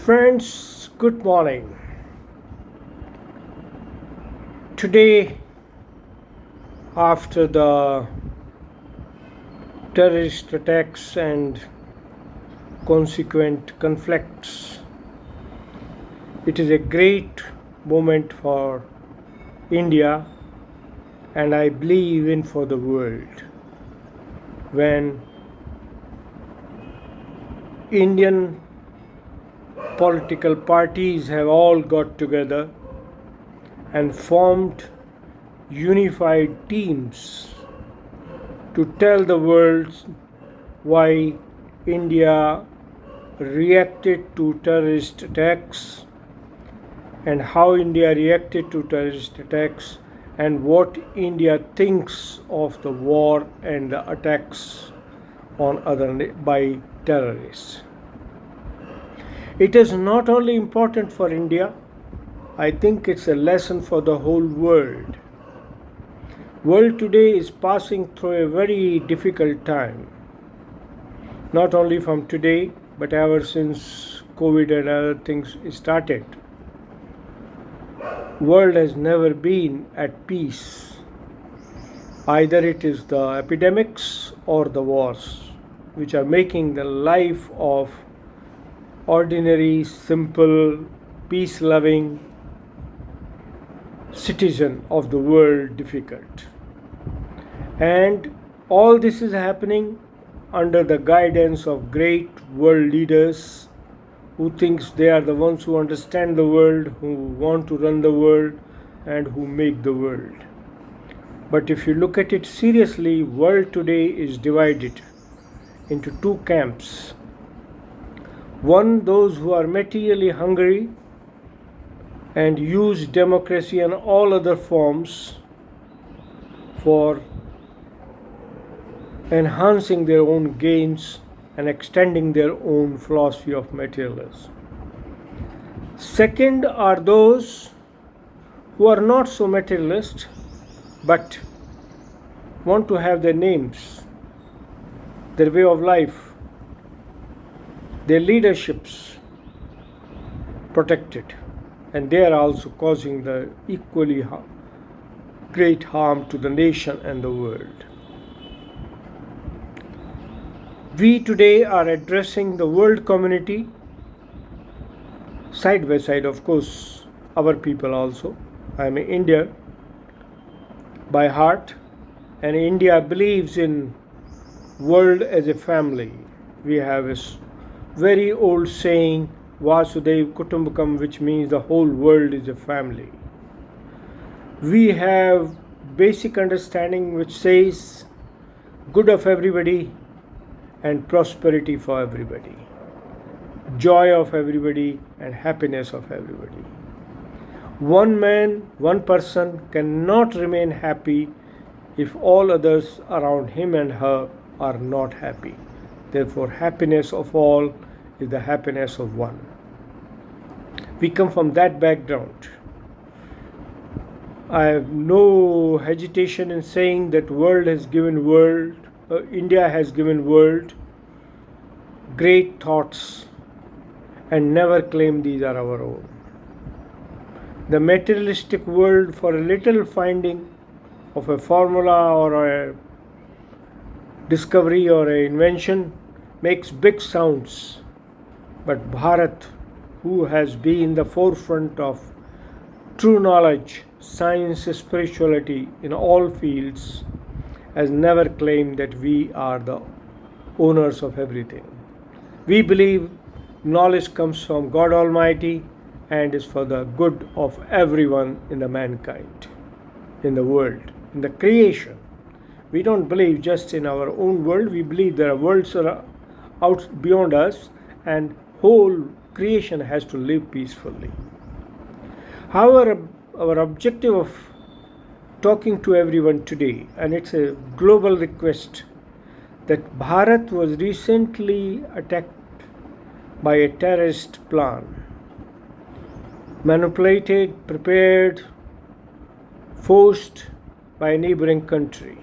Friends, good morning. Today, after the terrorist attacks and consequent conflicts, it is a great moment for India and I believe even for the world when Indian political parties have all got together and formed unified teams to tell the world why India reacted to terrorist attacks and how India reacted to terrorist attacks and what India thinks of the war and the attacks on other by terrorists. It is not only important for India, I think it's a lesson for the whole world. World today is passing through a very difficult time. Not only from today, but ever since COVID and other things started. World has never been at peace. Either it is the epidemics or the wars, which are making the life of ordinary, simple, peace-loving citizen of the world difficult. And all this is happening under the guidance of great world leaders who thinks they are the ones who understand the world, who want to run the world and who make the world. But if you look at it seriously, world today is divided into two camps. One, those who are materially hungry and use democracy and all other forms for enhancing their own gains and extending their own philosophy of materialism. Second are those who are not so materialist but want to have their names, their way of life, their leaderships protected, and they are also causing the equally great harm to the nation and the world. We today are addressing the world community side by side, of course, our people also. I am an Indian by heart, and India believes in world as a family. We have a very old saying, Vasudev Kutumbakam, which means the whole world is a family. We have basic understanding which says good of everybody and prosperity for everybody, joy of everybody and happiness of everybody. One man, one person cannot remain happy if all others around him and her are not happy. Therefore, happiness of all is the happiness of one. We come from that background. I have no hesitation in saying that India has given world great thoughts and never claim these are our own. The materialistic world, for a little finding of a formula or a discovery or an invention, makes big sounds. But Bharat, who has been the forefront of true knowledge, science, spirituality in all fields, has never claimed that we are the owners of everything. We believe knowledge comes from God Almighty and is for the good of everyone in the mankind, in the world, in the creation. We don't believe just in our own world. We believe there are worlds out beyond us, and whole creation has to live peacefully. However, our objective of talking to everyone today, and it's a global request, that Bharat was recently attacked by a terrorist plan, manipulated, prepared, forced by a neighboring country.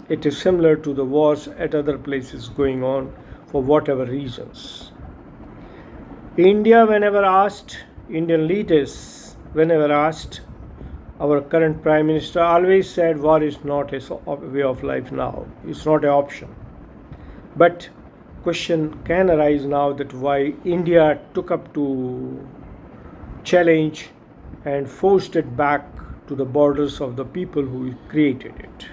It is similar to the wars at other places going on for whatever reasons. India, Indian leaders, whenever asked, our current Prime Minister always said war is not a way of life now. It's not an option. But question can arise now that why India took up to challenge and forced it back to the borders of the people who created it.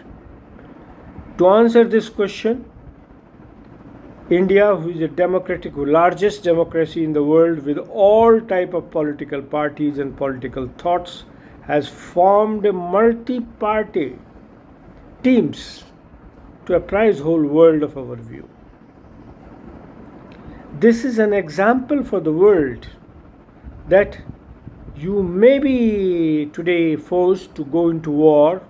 To answer this question, India, who is the largest democracy in the world with all type of political parties and political thoughts, has formed a multi-party teams to apprise whole world of our view. This is an example for the world that you may be today forced to go into war